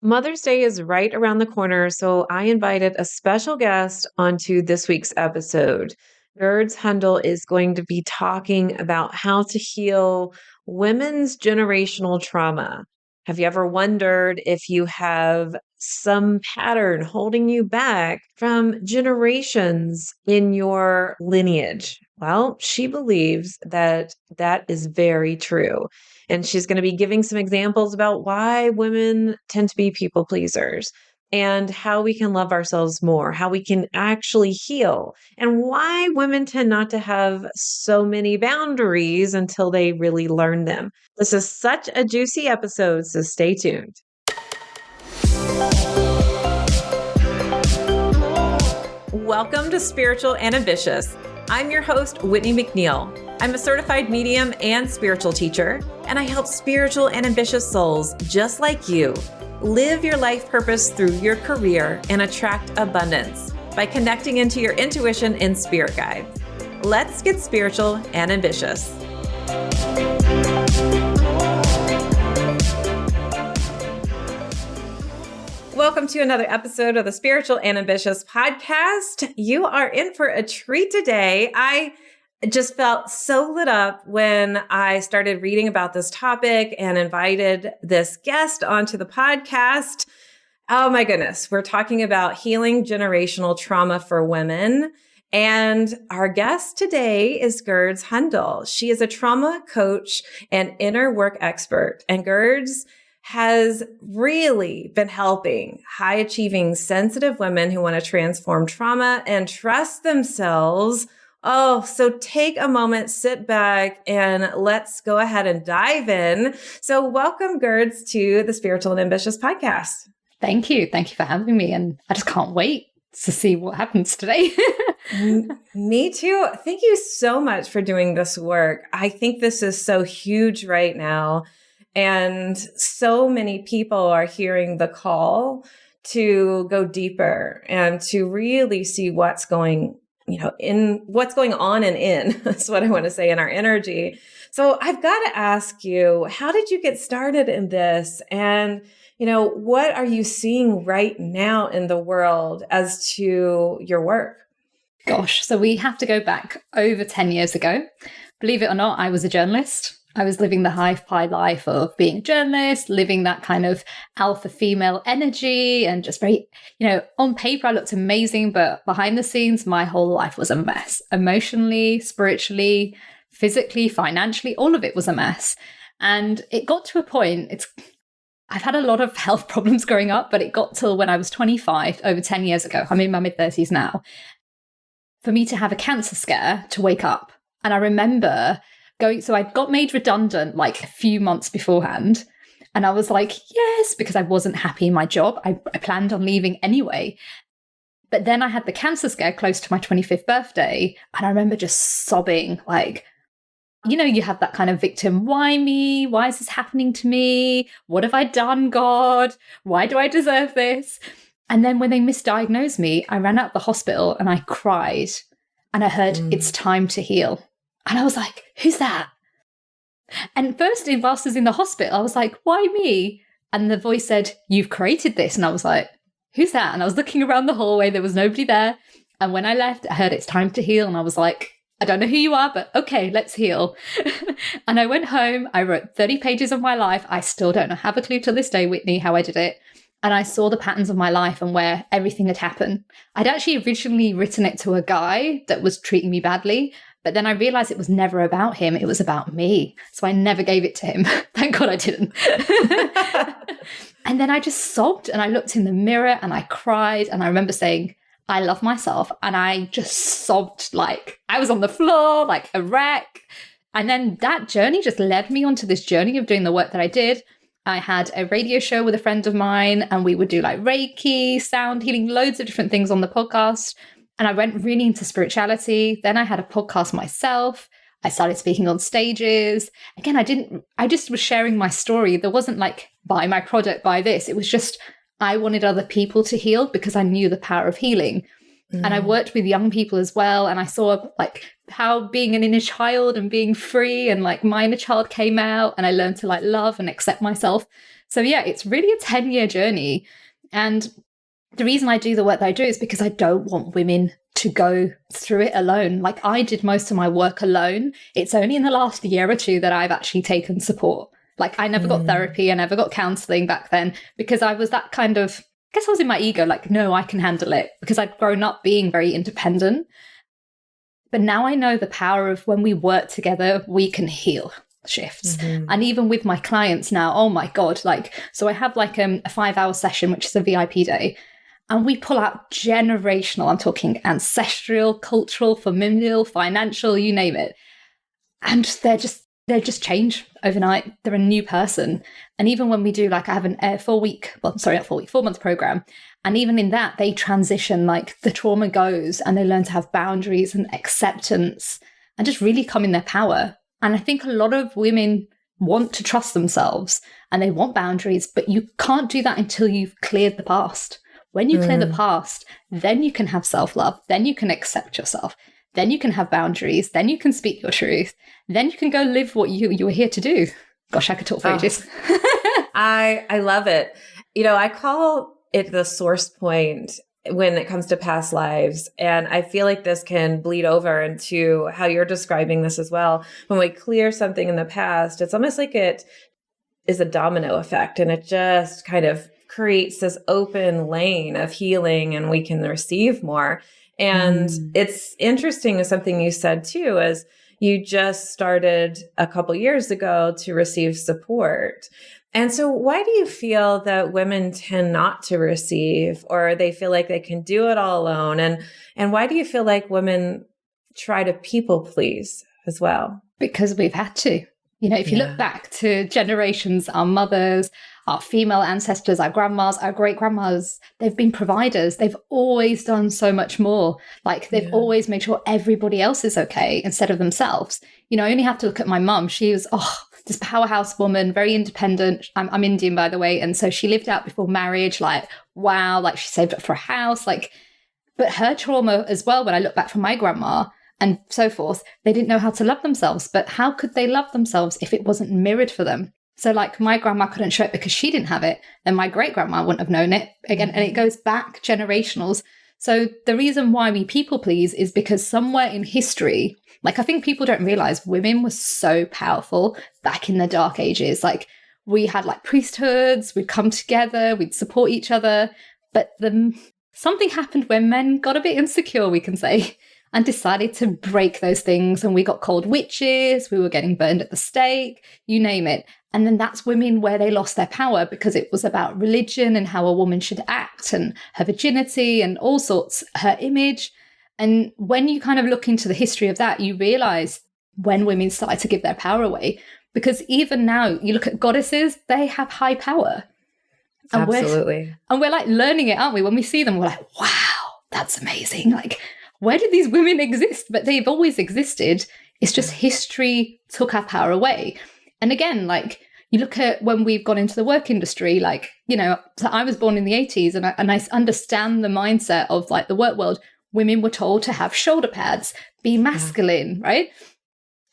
Mother's Day is right around the corner, so I invited a special guest onto this week's episode. Gurds Hundal is going to be talking about how to heal women's generational trauma. Have you ever wondered if you have some pattern holding you back from generations in your lineage? Well, she believes that that is very true. And she's going to be giving some examples about why women tend to be people pleasers and how we can love ourselves more, how we can actually heal, and why women tend not to have so many boundaries until they really learn them. This is such a juicy episode, so stay tuned. Welcome to Spiritual and Ambitious. I'm your host, Whitney McNeil. I'm a certified medium and spiritual teacher, and I help spiritual and ambitious souls just like you live your life purpose through your career and attract abundance by connecting into your intuition and spirit guides. Let's get spiritual and ambitious. Welcome to another episode of the Spiritual and Ambitious podcast. You are in for a treat today. I just felt so lit up when I started reading about this topic and invited this guest onto the podcast. Oh my goodness. We're talking about healing generational trauma for women. And our guest today is Gurds Hundal. She is a trauma coach and inner work expert. And Gurds has really been helping high achieving, sensitive women who want to transform trauma and trust themselves. Oh, so take a moment, sit back, and let's go ahead and dive in. So welcome, Gurds, to the Spiritual and Ambitious podcast. Thank you. Thank you for having me. And I just can't wait to see what happens today. Me too. Thank you so much for doing this work. I think this is so huge right now. And so many people are hearing the call to go deeper and to really see what's going on and in, that's what I want to say, in our energy. So I've got to ask you, how did you get started in this? And, what are you seeing right now in the world as to your work? Gosh, so we have to go back over 10 years ago. Believe it or not, I was a journalist. I was living the high-fi life of being a journalist, living that kind of alpha female energy, and just very, on paper I looked amazing, but behind the scenes, my whole life was a mess. Emotionally, spiritually, physically, financially, all of it was a mess. And it got to a point, I've had a lot of health problems growing up, but it got till when I was 25, over 10 years ago. I'm in my mid-30s now. For me to have a cancer scare, to wake up. And I remember so I got made redundant like a few months beforehand. And I was like, yes, because I wasn't happy in my job. I planned on leaving anyway. But then I had the cancer scare close to my 25th birthday. And I remember just sobbing, like, you have that kind of victim, why me? Why is this happening to me? What have I done, God? Why do I deserve this? And then when they misdiagnosed me, I ran out of the hospital and I cried. And I heard, it's time to heal. And I was like, who's that? And firstly, whilst I was in the hospital, I was like, why me? And the voice said, you've created this. And I was like, who's that? And I was looking around the hallway. There was nobody there. And when I left, I heard it's time to heal. And I was like, I don't know who you are, but okay, let's heal. And I went home. I wrote 30 pages of my life. I still don't know, have a clue to this day, Whitney, how I did it. And I saw the patterns of my life and where everything had happened. I'd actually originally written it to a guy that was treating me badly. But then I realized it was never about him. It was about me. So I never gave it to him. Thank God I didn't. And then I just sobbed and I looked in the mirror and I cried. And I remember saying, I love myself. And I just sobbed like I was on the floor, like a wreck. And then that journey just led me onto this journey of doing the work that I did. I had a radio show with a friend of mine and we would do like Reiki, sound healing, loads of different things on the podcast. And I went really into spirituality. Then I had a podcast myself. I started speaking on stages. Again, I just was sharing my story. There wasn't like, buy my product, buy this. It was just, I wanted other people to heal because I knew the power of healing. And I worked with young people as well. And I saw like how being an inner child and being free and like my inner child came out and I learned to like love and accept myself. So yeah, it's really a 10-year journey. And the reason I do the work that I do is because I don't want women to go through it alone. Like, I did most of my work alone. It's only in the last year or two that I've actually taken support. Like, I never got therapy, I never got counseling back then, because I was that kind of, I guess I was in my ego, like, no, I can handle it, because I'd grown up being very independent. But now I know the power of when we work together, we can heal shifts. And even with my clients now, oh my God, like, so I have like a 5-hour session, which is a VIP day. And we pull out generational, I'm talking ancestral, cultural, familial, financial, you name it. And they just change overnight. They're a new person. And even when we do, like, I have an 4-month program. And even in that, they transition, like, the trauma goes and they learn to have boundaries and acceptance and just really come in their power. And I think a lot of women want to trust themselves and they want boundaries, but you can't do that until you've cleared the past. When you clear the past, then you can have self-love, then you can accept yourself, then you can have boundaries, then you can speak your truth, then you can go live what you were here to do. Gosh, I could talk for ages. I love it. You know, I call it the source point when it comes to past lives. And I feel like this can bleed over into how you're describing this as well. When we clear something in the past, it's almost like it is a domino effect, and it just kind of creates this open lane of healing, and we can receive more. And it's interesting, as something you said too, is you just started a couple years ago to receive support. And so why do you feel that women tend not to receive, or they feel like they can do it all alone? And why do you feel like women try to people please as well? Because we've had to. You know, if you look back to generations, our mothers, our female ancestors, our grandmas, our great-grandmas, they've been providers. They've always done so much more. Like, they've always made sure everybody else is okay instead of themselves. You know, I only have to look at my mum. She was, this powerhouse woman, very independent. I'm Indian, by the way. And so she lived out before marriage, like, wow, like, she saved up for a house, like, but her trauma as well, when I look back from my grandma and so forth, they didn't know how to love themselves. But how could they love themselves if it wasn't mirrored for them? So, like, my grandma couldn't show it because she didn't have it. Then my great-grandma wouldn't have known it again. And it goes back generationals. So the reason why we people please is because somewhere in history, like, I think people don't realize women were so powerful back in the dark ages. Like, we had like priesthoods, we'd come together, we'd support each other. But something happened where men got a bit insecure, we can say, and decided to break those things. And we got called witches, we were getting burned at the stake, you name it. And then that's women where they lost their power, because it was about religion and how a woman should act and her virginity and all sorts, her image. And when you kind of look into the history of that, you realize when women started to give their power away, because even now you look at goddesses, they have high power. And Absolutely. We're like learning it, aren't we? When we see them, we're like, wow, that's amazing. Like, where did these women exist? But they've always existed. It's just history took our power away. And again, like, you look at when we've gone into the work industry, like, you know, so I was born in the 80s, and I understand the mindset of like the work world. Women were told to have shoulder pads, be masculine, right?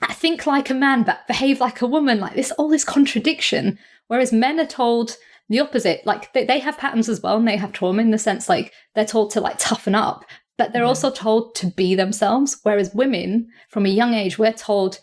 I think like a man, but behave like a woman, like this, all this contradiction. Whereas men are told the opposite. Like, they have patterns as well, and they have trauma in the sense, like, they're told to like toughen up, but they're also told to be themselves. Whereas women, from a young age, we're told,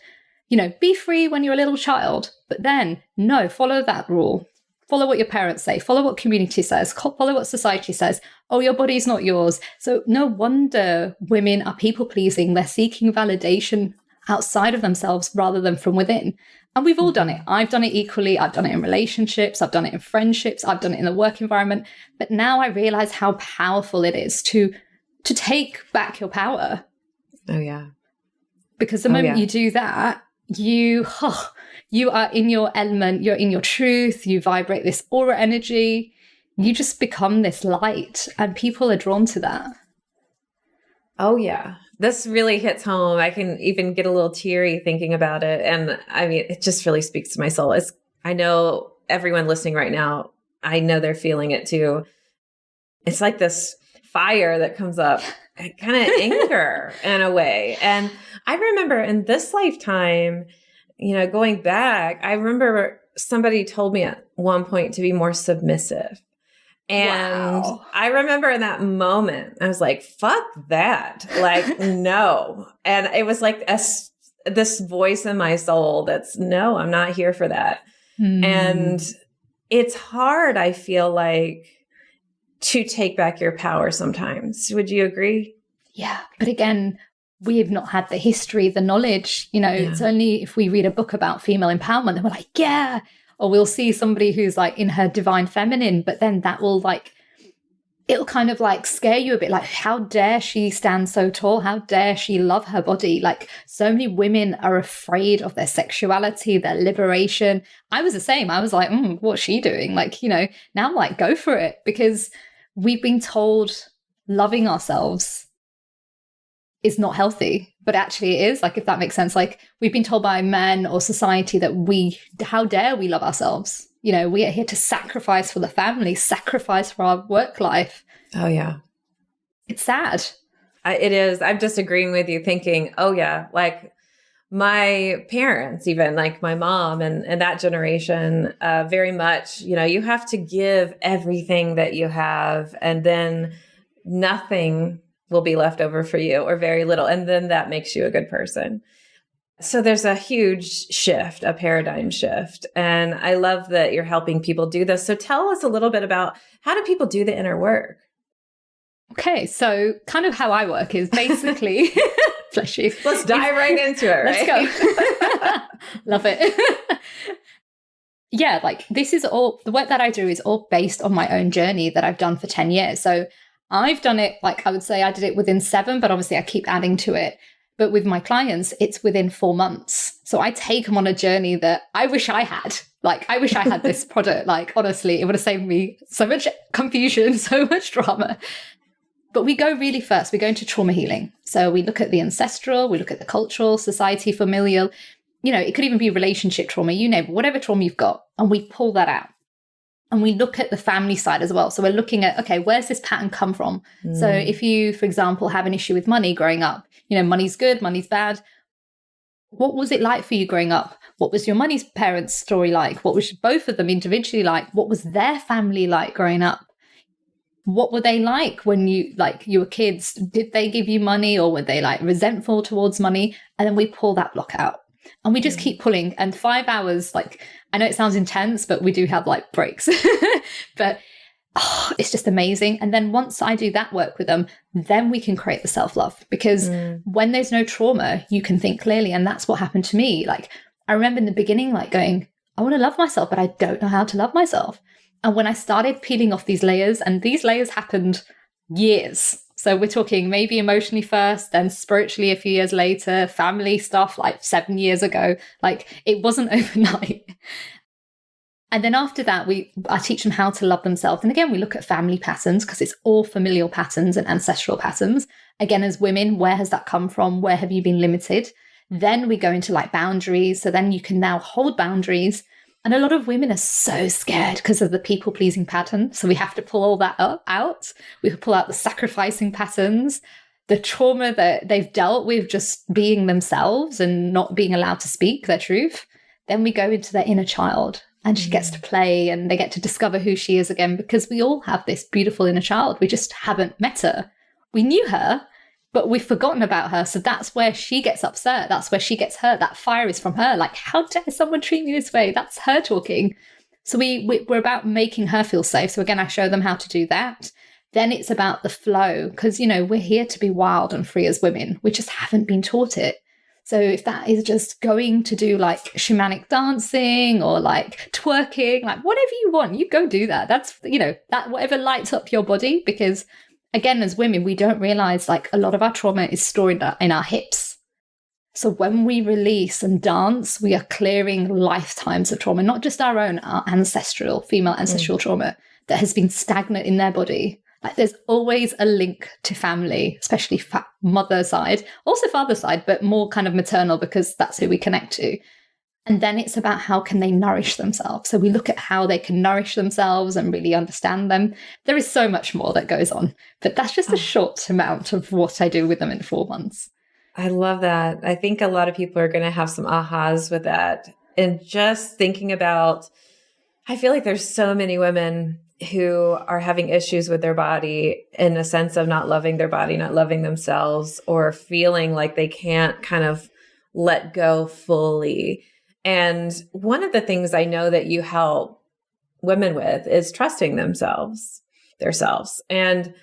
you know, be free when you're a little child, but then no, follow that rule. Follow what your parents say, follow what community says, follow what society says. Oh, your body's not yours. So no wonder women are people pleasing. They're seeking validation outside of themselves rather than from within. And we've all done it. I've done it equally. I've done it in relationships. I've done it in friendships. I've done it in the work environment. But now I realize how powerful it is to take back your power. Oh, yeah. Because the moment you do that, you are in your element, you're in your truth, you vibrate this aura energy, you just become this light, and people are drawn to that. Oh, yeah. This really hits home. I can even get a little teary thinking about it. And I mean, it just really speaks to my soul. I know everyone listening right now, I know they're feeling it too. It's like this fire that comes up, kind of anger in a way. And I remember in this lifetime, you know, going back, I remember somebody told me at one point to be more submissive. And Wow. I remember in that moment, I was like, fuck that. Like, no. And it was like this voice in my soul that's, no, I'm not here for that. And it's hard, I feel like, to take back your power sometimes. Would you agree? Yeah. But again, we have not had the history, the knowledge. It's only if we read a book about female empowerment that we're like, yeah. Or we'll see somebody who's like in her divine feminine, but then that will like, it'll kind of like scare you a bit. Like, how dare she stand so tall? How dare she love her body? Like, so many women are afraid of their sexuality, their liberation. I was the same. I was like, what's she doing? Like, now I'm like, go for it, because we've been told loving ourselves is not healthy, but actually it is. Like, if that makes sense, like we've been told by men or society that how dare we love ourselves? We are here to sacrifice for the family, sacrifice for our work life. Oh yeah. It's sad. It is. I'm just agreeing with you, thinking, oh yeah, like my parents, even like my mom and that generation, very much, you have to give everything that you have, and then nothing will be left over for you, or very little. And then that makes you a good person. So there's a huge shift, a paradigm shift. And I love that you're helping people do this. So tell us a little bit about, how do people do the inner work? Okay, so kind of how I work is basically, bless you. Let's dive right into it, right? Let's go. Love it. Yeah, like this is all, the work that I do is all based on my own journey that I've done for 10 years. So I've done it, like I would say I did it within 7, but obviously I keep adding to it. But with my clients, it's within 4 months. So I take them on a journey that I wish I had. Like, I wish I had this product. Like, honestly, it would have saved me so much confusion, so much drama. But we go really first, we go into trauma healing. So we look at the ancestral, we look at the cultural, society, familial. It could even be relationship trauma, you name it, whatever trauma you've got. And we pull that out. And we look at the family side as well. So we're looking at, okay, where's this pattern come from? So if you, for example, have an issue with money growing up, money's good, money's bad. What was it like for you growing up? What was your money's parents' story like? What was both of them individually like? What was their family like growing up? What were they like when you were kids? Did they give you money, or were they like resentful towards money? And then we pull that block out. And we just keep pulling. And 5 hours, like, I know it sounds intense, but we do have like breaks. But it's just amazing. And then once I do that work with them, then we can create the self-love. Because when there's no trauma, you can think clearly. And that's what happened to me. Like, I remember in the beginning, like going, I want to love myself, but I don't know how to love myself. And when I started peeling off these layers, and these layers happened years. So we're talking maybe emotionally first, then spiritually a few years later, family stuff like 7 years ago. Like, it wasn't overnight. And then after that, I teach them how to love themselves. And again, we look at family patterns, because it's all familial patterns and ancestral patterns. Again, as women, where has that come from? Where have you been limited? Then we go into like boundaries. So then you can now hold boundaries. And a lot of women are so scared because of the people-pleasing pattern. So we have to pull all that out. We pull out the sacrificing patterns, the trauma that they've dealt with just being themselves and not being allowed to speak their truth. Then we go into their inner child, and she gets to play, and they get to discover who she is again, because we all have this beautiful inner child. We just haven't met her. We knew her, but we've forgotten about her. So that's where she gets upset. That's where she gets hurt. That fire is from her. Like, how dare someone treat me this way? That's her talking. So we're about making her feel safe. So again, I show them how to do that. Then it's about the flow, because, we're here to be wild and free as women. We just haven't been taught it. So if that is just going to do like shamanic dancing or like twerking, like whatever you want, you go do that. That's, that whatever lights up your body, because again, as women, we don't realize like a lot of our trauma is stored in our hips. So when we release and dance, we are clearing lifetimes of trauma, not just our own, our ancestral, female ancestral trauma that has been stagnant in their body. Like, there's always a link to family, especially mother side, also father side, but more kind of maternal, because that's who we connect to. And then it's about how can they nourish themselves. So we look at how they can nourish themselves and really understand them. There is so much more that goes on, but that's just a short amount of what I do with them in 4 months. I love that. I think a lot of people are going to have some ahas with that. and just thinking about, I feel like there's so many women who are having issues with their body in a sense of not loving their body, not loving themselves, or feeling like they can't kind of let go fully. And one of the things I know that you help women with is trusting themselves. And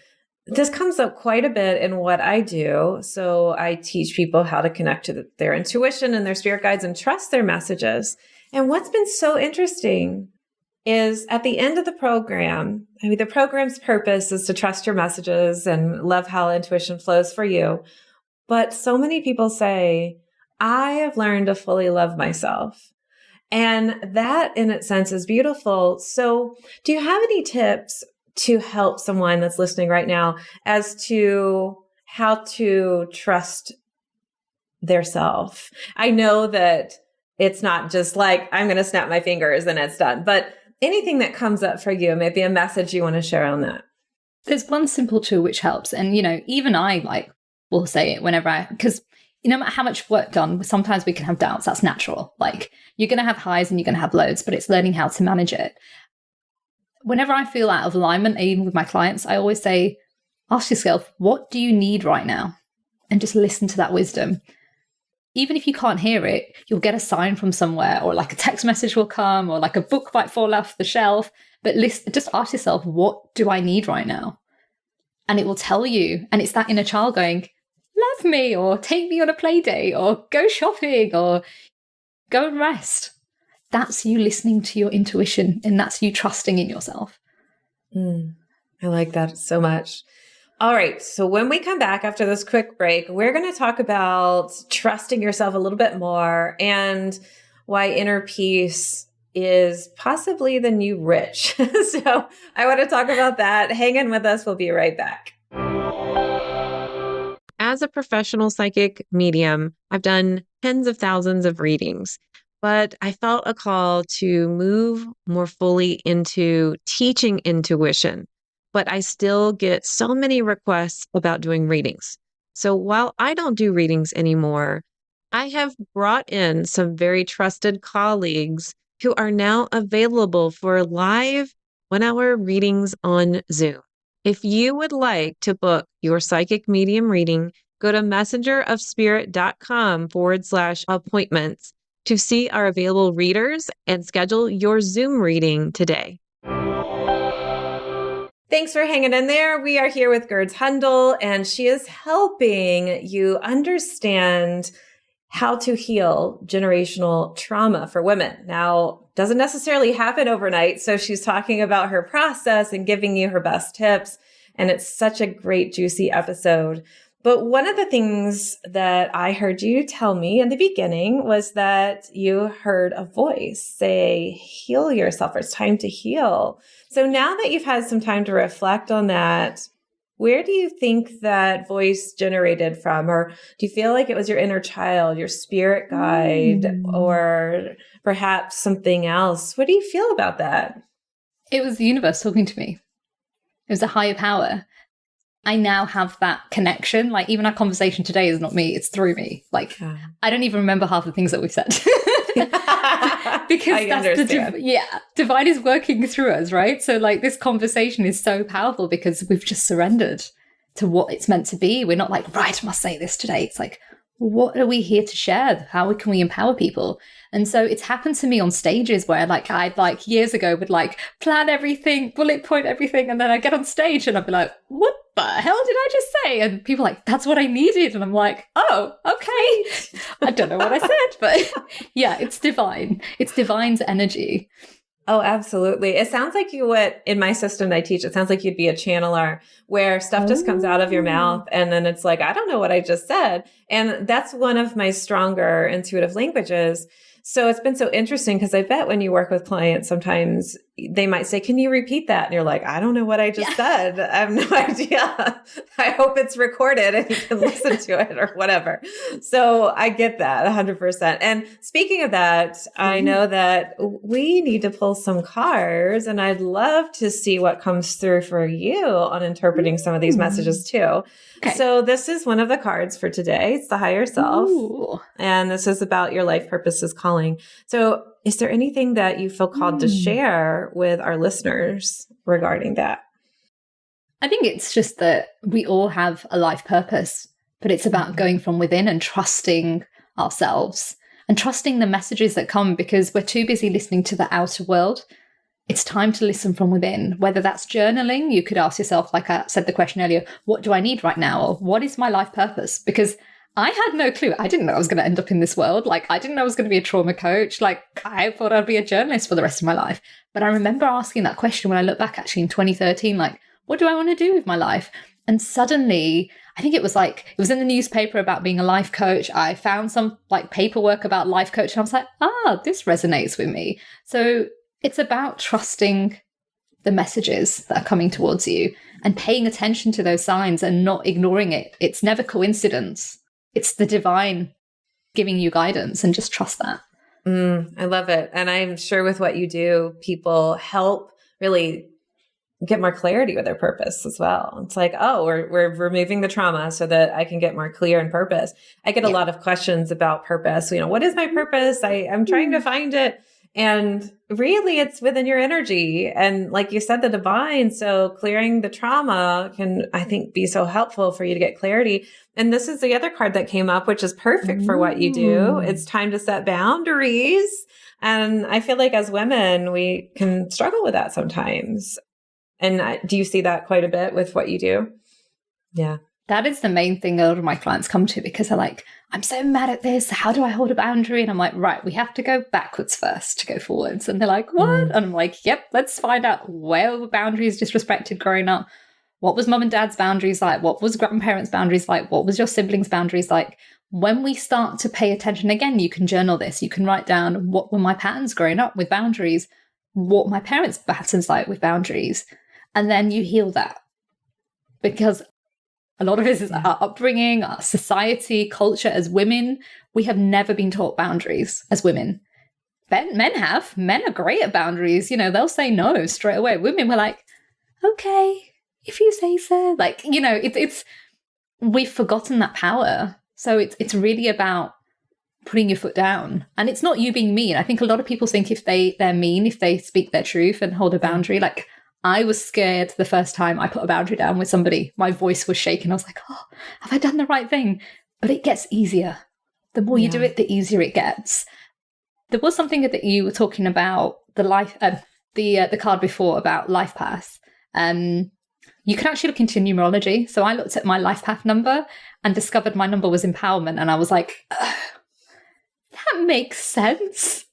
this comes up quite a bit in what I do. So I teach people how to connect to their intuition and their spirit guides and trust their messages. And what's been so interesting is at the end of the program, I mean, the program's purpose is to trust your messages and love how intuition flows for you. But so many people say, I have learned to fully love myself. And that in its sense is beautiful. So do you have any tips to help someone that's listening right now as to how to trust their self? I know that it's not just like, I'm going to snap my fingers and it's done, but anything that comes up for you, maybe a message you want to share on that. There's one simple tool which helps. And, even I will say it whenever because no matter how much work done, sometimes we can have doubts. That's natural. You're going to have highs and you're going to have lows, but it's learning how to manage it. Whenever I feel out of alignment, even with my clients, I always say, ask yourself, what do you need right now? And just listen to that wisdom. Even if you can't hear it, you'll get a sign from somewhere, or a text message will come, or a book might fall off the shelf. But just ask yourself, what do I need right now? And it will tell you. And it's that inner child going, love me, or take me on a play date, or go shopping, or go and rest. That's you listening to your intuition, and that's you trusting in yourself. I like that so much. All right. So when we come back after this quick break, we're going to talk about trusting yourself a little bit more and why inner peace is possibly the new rich. So I want to talk about that. Hang in with us. We'll be right back. As a professional psychic medium, I've done tens of thousands of readings, but I felt a call to move more fully into teaching intuition. But I still get so many requests about doing readings. So while I don't do readings anymore, I have brought in some very trusted colleagues who are now available for live 1-hour readings on Zoom. If you would like to book your psychic medium reading, go to messengerofspirit.com/appointments to see our available readers and schedule your Zoom reading today. Thanks for hanging in there. We are here with Gurds Hundal, and she is helping you understand how to heal generational trauma for women. Now, doesn't necessarily happen overnight. So she's talking about her process and giving you her best tips. And it's such a great, juicy episode. But one of the things that I heard you tell me in the beginning was that you heard a voice say, heal yourself, or it's time to heal. So now that you've had some time to reflect on that, where do you think that voice generated from? Or do you feel like it was your inner child, your spirit guide, or perhaps something else? What do you feel about that? It was the universe talking to me. It was a higher power. I now have that connection. Even our conversation today is not me, it's through me. I don't even remember half the things that we've said. Because divine is working through us, right? So this conversation is so powerful because we've just surrendered to what it's meant to be. We're not right, I must say this today. It's what are we here to share? How can we empower people? And so it's happened to me on stages where I'd years ago would plan everything, bullet point everything. And then I get on stage and I'd be like, what the hell did I just say? And people are that's what I needed. And I'm like, oh, okay. I don't know what I said, but yeah, it's divine. It's divine's energy. Oh, absolutely. It sounds like in my system that I teach, it sounds like you'd be a channeler where stuff just comes out of your mouth. And then it's I don't know what I just said. And that's one of my stronger intuitive languages. So it's been so interesting because I bet when you work with clients, sometimes they might say, can you repeat that? And you're like, I don't know what I just said. I have no idea. I hope it's recorded and you can listen to it or whatever. So I get that 100%. And speaking of that, I know that we need to pull some cards, and I'd love to see what comes through for you on interpreting some of these messages too. Okay. So this is one of the cards for today. It's the higher self. Ooh. And this is about your life purposes calling. So is there anything that you feel called to share with our listeners regarding that? I think it's just that we all have a life purpose, but it's about going from within and trusting ourselves and trusting the messages that come, because we're too busy listening to the outer world. It's time to listen from within, whether that's journaling. You could ask yourself, like I said the question earlier, what do I need right now? Or what is my life purpose? Because I had no clue. I didn't know I was going to end up in this world. Like, I didn't know I was going to be a trauma coach. Like, I thought I'd be a journalist for the rest of my life. But I remember asking that question when I look back actually in 2013, like, what do I want to do with my life? And suddenly, I think it was in the newspaper about being a life coach. I found some like paperwork about life coach, and I was like, this resonates with me. So it's about trusting the messages that are coming towards you and paying attention to those signs and not ignoring it. It's never coincidence. It's the divine giving you guidance, and just trust that. I love it. And I'm sure with what you do, people help really get more clarity with their purpose as well. It's like, we're removing the trauma so that I can get more clear in purpose. I get a lot of questions about purpose. What is my purpose? I'm trying to find it. And really, it's within your energy. And like you said, the divine. So clearing the trauma can, I think, be so helpful for you to get clarity. And this is the other card that came up, which is perfect for what you do. It's time to set boundaries. And I feel like as women, we can struggle with that sometimes. And do you see that quite a bit with what you do? Yeah. That is the main thing a lot of my clients come to, because they're like, I'm so mad at this. How do I hold a boundary? And I'm like, right, we have to go backwards first to go forwards. And they're like, what? And I'm like, yep, let's find out where were boundaries disrespected growing up. What was mom and dad's boundaries like? What was grandparents' boundaries like? What was your siblings' boundaries like? When we start to pay attention, again, you can journal this. You can write down, what were my patterns growing up with boundaries? What were my parents' patterns like with boundaries? And then you heal that. Because a lot of it is our upbringing, our society, culture as women. We have never been taught boundaries as women. Men have. Men are great at boundaries. They'll say no straight away. Women were like, okay, if you say so. Like, it's we've forgotten that power. So it's really about putting your foot down. And it's not you being mean. I think a lot of people think if they're mean, if they speak their truth and hold a boundary, like, I was scared the first time I put a boundary down with somebody. My voice was shaking. I was like, have I done the right thing? But it gets easier. The more you do it, the easier it gets. There was something that you were talking about, the card before about life path. You can actually look into numerology. So I looked at my life path number and discovered my number was empowerment. And I was like, that makes sense.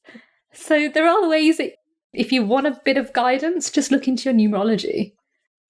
So there are ways if you want a bit of guidance, just look into your numerology.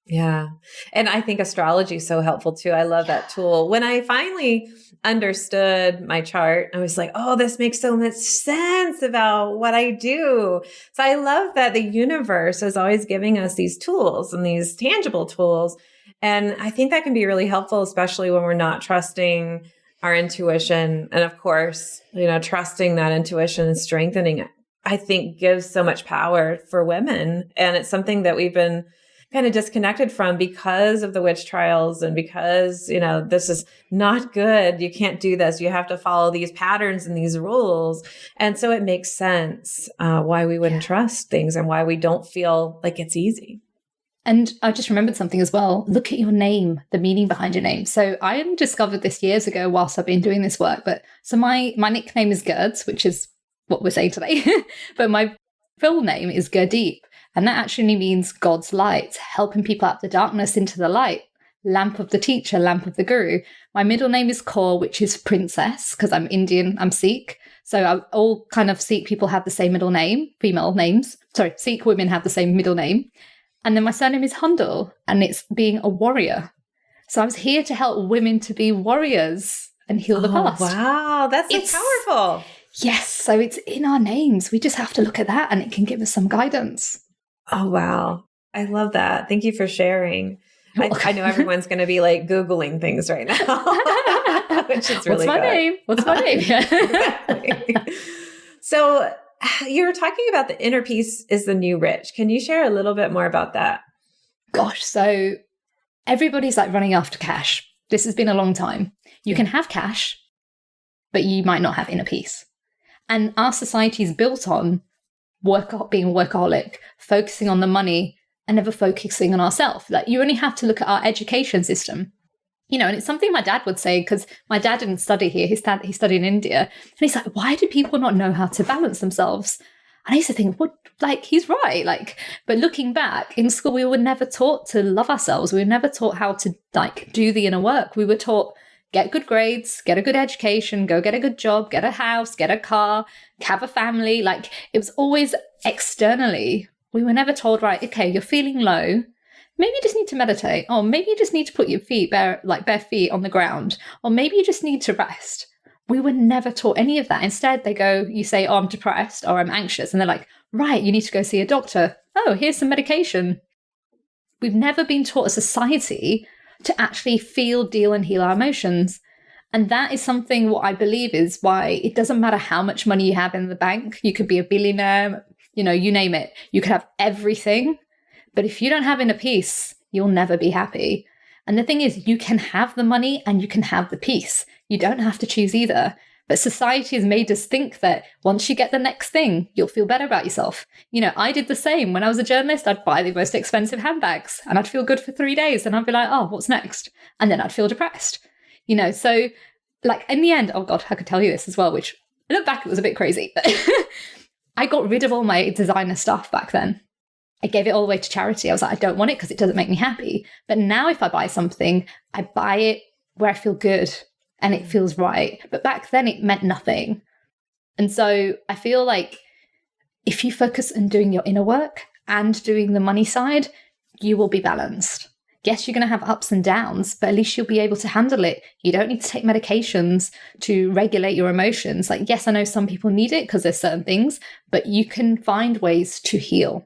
Yeah. And I think astrology is so helpful too. I love that tool. When I finally understood my chart, I was like, this makes so much sense about what I do. So I love that the universe is always giving us these tools and these tangible tools. And I think that can be really helpful, especially when we're not trusting our intuition. And of course, trusting that intuition and strengthening it, I think, gives so much power for women. And it's something that we've been kind of disconnected from because of the witch trials and because, this is not good. You can't do this. You have to follow these patterns and these rules. And so it makes sense why we wouldn't trust things and why we don't feel like it's easy. And I just remembered something as well. Look at your name, the meaning behind your name. So I only discovered this years ago whilst I've been doing this work. But so my nickname is Gurds, which is what we're saying today. But my full name is Gurdeep. And that actually means God's light, helping people out of the darkness into the light. Lamp of the teacher, lamp of the guru. My middle name is Kaur, which is princess, because I'm Indian, I'm Sikh. So all kind of Sikh people have the same middle name, female names. Sorry, Sikh women have the same middle name. And then my surname is Hundal, and it's being a warrior. So I was here to help women to be warriors and heal the past. Wow, that's so powerful. Yes, so it's in our names. We just have to look at that and it can give us some guidance. Oh, wow. I love that. Thank you for sharing. I know everyone's going to be like Googling things right now, which is really good. What's my name? Exactly. So you were talking about the inner peace is the new rich. Can you share a little bit more about that? Gosh, so everybody's like running after cash. This has been a long time. You can have cash, but you might not have inner peace. And our society is built on being a workaholic, focusing on the money and never focusing on ourselves. Like, you only have to look at our education system. And it's something my dad would say, because my dad didn't study here. He studied in India. And he's like, why do people not know how to balance themselves? And I used to think, he's right. But looking back, in school, we were never taught to love ourselves. We were never taught how to do the inner work. We were taught, get good grades, get a good education, go get a good job, get a house, get a car, have a family. It was always externally. We were never told, right, okay, you're feeling low. Maybe you just need to meditate. Or maybe you just need to put your feet bare feet on the ground. Or maybe you just need to rest. We were never taught any of that. Instead, you say, oh, I'm depressed or I'm anxious. And they're like, right, you need to go see a doctor. Oh, here's some medication. We've never been taught as a society to actually feel, deal, and heal our emotions. And that is something what I believe is why it doesn't matter how much money you have in the bank. You could be a billionaire, you name it. You could have everything. But if you don't have inner peace, you'll never be happy. And the thing is, you can have the money and you can have the peace. You don't have to choose either. But society has made us think that once you get the next thing, you'll feel better about yourself. I did the same. When I was a journalist, I'd buy the most expensive handbags and I'd feel good for 3 days. And I'd be like, oh, what's next? And then I'd feel depressed. So in the end, oh God, I could tell you this as well, which I look back, it was a bit crazy. I got rid of all my designer stuff back then. I gave it all away to charity. I was like, I don't want it because it doesn't make me happy. But now if I buy something, I buy it where I feel good and it feels right. But back then it meant nothing. And so I feel like if you focus on doing your inner work and doing the money side, you will be balanced. Yes, you're going to have ups and downs, but at least you'll be able to handle it. You don't need to take medications to regulate your emotions. Yes, I know some people need it because there's certain things, but you can find ways to heal.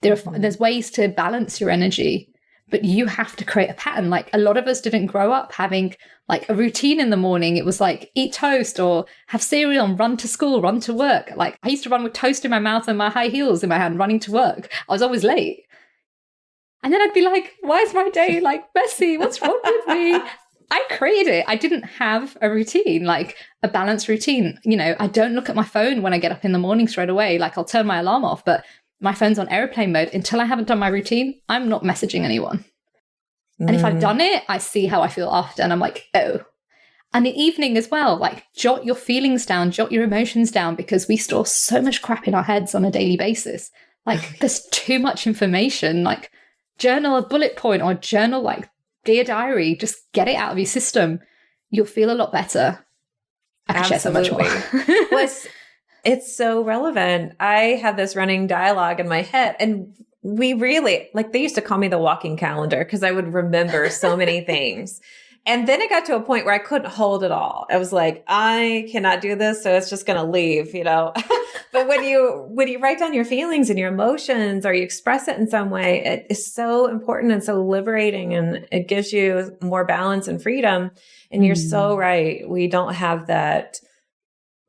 There's ways to balance your energy, but you have to create a pattern. A lot of us didn't grow up having a routine in the morning. It was eat toast or have cereal and run to school, run to work. I used to run with toast in my mouth and my high heels in my hand, running to work. I was always late. And then I'd be like, why is my day messy? What's wrong with me? I created it. I didn't have a routine, a balanced routine. I don't look at my phone when I get up in the morning straight away. I'll turn my alarm off, but my phone's on airplane mode. Until I haven't done my routine, I'm not messaging anyone. And if I've done it, I see how I feel after and I'm like, oh. And the evening as well, jot your feelings down, jot your emotions down, because we store so much crap in our heads on a daily basis. There's too much information. Journal a bullet point or journal dear diary, just get it out of your system. You'll feel a lot better. I can share so much more. It's so relevant. I have this running dialogue in my head, and we really, they used to call me the walking calendar because I would remember so many things. And then it got to a point where I couldn't hold it all. I was like, I cannot do this, so it's just going to leave, But when you write down your feelings and your emotions, or you express it in some way, it is so important and so liberating, and it gives you more balance and freedom. And you're so right. We don't have that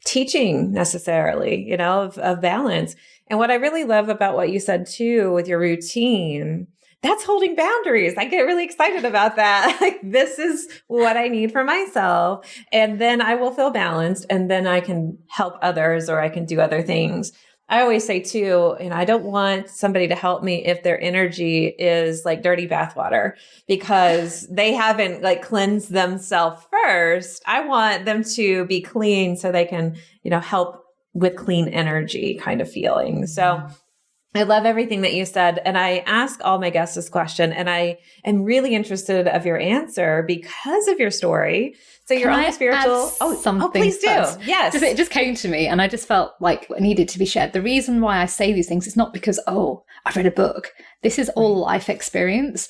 teaching necessarily, of balance. And what I really love about what you said too with your routine, that's holding boundaries. I get really excited about that. This is what I need for myself. And then I will feel balanced, and then I can help others, or I can do other things. I always say too, I don't want somebody to help me if their energy is dirty bathwater because they haven't cleansed themselves first. I want them to be clean so they can, help with clean energy kind of feeling. So I love everything that you said. And I ask all my guests this question, and I am really interested of your answer because of your story. So you're on the spiritual. Something please do. Yes. It just came to me and I just felt like it needed to be shared. The reason why I say these things is not because, I've read a book. This is all life experience.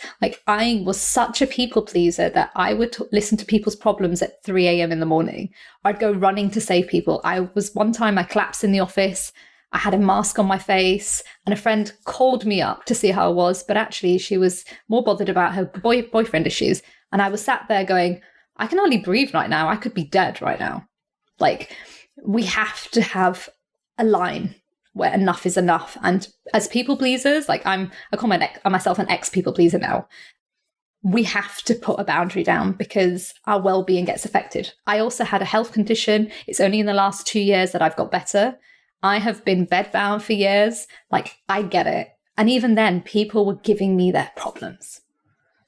I was such a people pleaser that I would listen to people's problems at 3 a.m. in the morning. I'd go running to save people. One time I collapsed in the office. I had a mask on my face, and a friend called me up to see how I was, but actually she was more bothered about her boyfriend issues. And I was sat there going, I can hardly breathe right now. I could be dead right now. Like, we have to have a line where enough is enough. And as people pleasers, like I call myself an ex-people pleaser now, we have to put a boundary down because our well-being gets affected. I also had a health condition. It's only in the last 2 years that I've got better. I have been bedbound for years. Like, I get it. And even then, people were giving me their problems.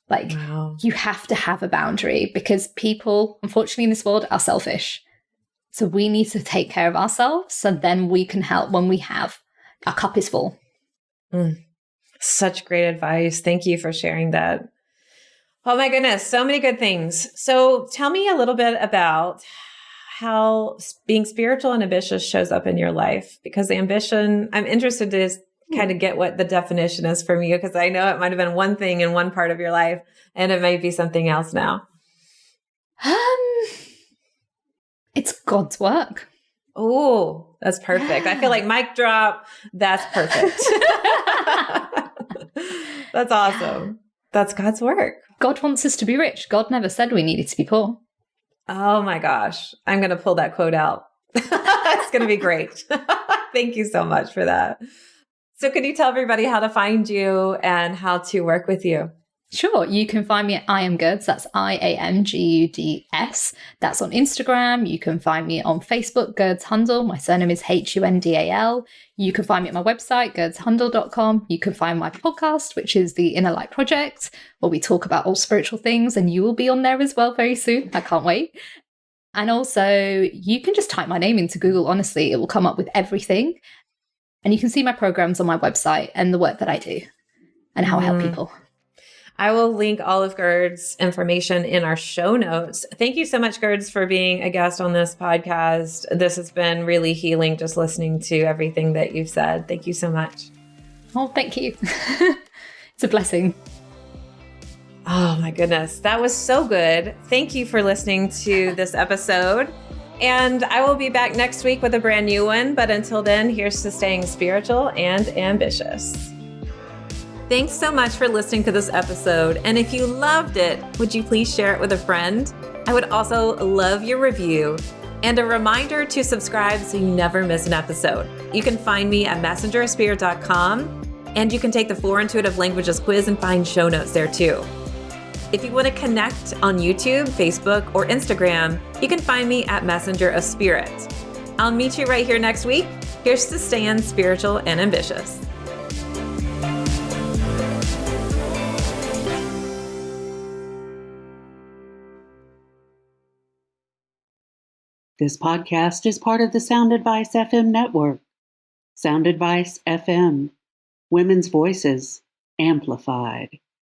Like, wow. You have to have a boundary because people, unfortunately, in this world are selfish. So we need to take care of ourselves so then we can help when we have our cup is full. Such great advice. Thank you for sharing that. Oh my goodness, so many good things. So tell me a little bit about how being spiritual and ambitious shows up in your life, because the ambition, I'm interested to kind of get what the definition is from you, because I know it might have been one thing in one part of your life and it might be something else now. It's God's work. Oh, that's perfect. I feel like mic drop. That's perfect. That's awesome. That's God's work. God wants us to be rich. God never said we needed to be poor. Oh my gosh. I'm going to pull that quote out. It's going to be great. Thank you so much for that. So could you tell everybody how to find you and how to work with you? Sure. You can find me at I Am Gurds. That's IAMGUDS. That's on Instagram. You can find me on Facebook, Gurds Hundal. My surname is HUNDAL. You can find me at my website, gurdshundal.com. You can find my podcast, which is the Inner Light Project, where we talk about all spiritual things, and you will be on there as well very soon. I can't wait. And also, you can just type my name into Google. Honestly, it will come up with everything. And you can see my programs on my website and the work that I do and how I help people. I will link all of Gurds' information in our show notes. Thank you so much, Gurds, for being a guest on this podcast. This has been really healing just listening to everything that you've said. Thank you so much. Oh, thank you. It's a blessing. Oh my goodness. That was so good. Thank you for listening to this episode. And I will be back next week with a brand new one. But until then, here's to staying spiritual and ambitious. Thanks so much for listening to this episode. And if you loved it, would you please share it with a friend? I would also love your review and a reminder to subscribe so you never miss an episode. You can find me at messengerofspirit.com, and you can take the 4 Intuitive Languages quiz and find show notes there too. If you want to connect on YouTube, Facebook, or Instagram, you can find me at Messenger of Spirit. I'll meet you right here next week. Here's to staying spiritual and ambitious. This podcast is part of the Sound Advice FM network. Sound Advice FM. Women's voices amplified.